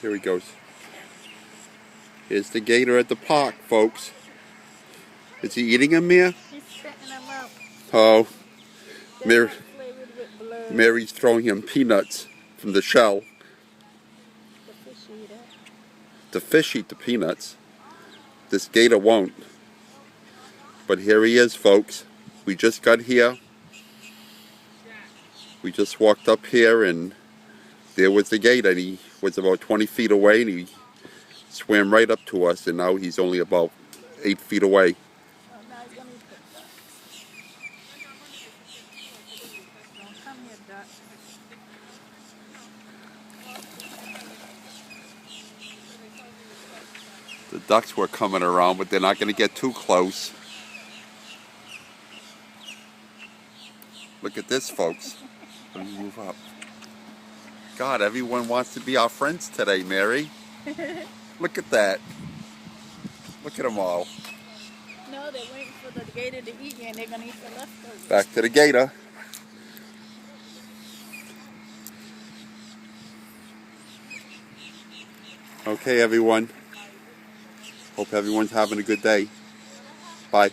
Here he goes. Here's the gator at the park, folks. Is he eating him, Mia? He's spitting them out. Oh, They're not flavored with blood. Mary's throwing him peanuts from the shell. The fish eat it. The fish eat the peanuts. This gator won't. But here he is, folks. We just got here. We just walked up here and there was the gator. And he was about 20 feet away and he swam right up to us, and now he's only about 8 feet away. Oh, now he's gonna eat the duck. Don't come here, duck. The ducks were coming around, but they're not going to get too close. Look at this, folks. Let me move up. God, everyone wants to be our friends today, Mary. Look at that. Look at them all. No, they're waiting for the gator to eat you, and they're going to eat the leftovers. Back to the gator. Okay, everyone. Hope everyone's having a good day. Bye.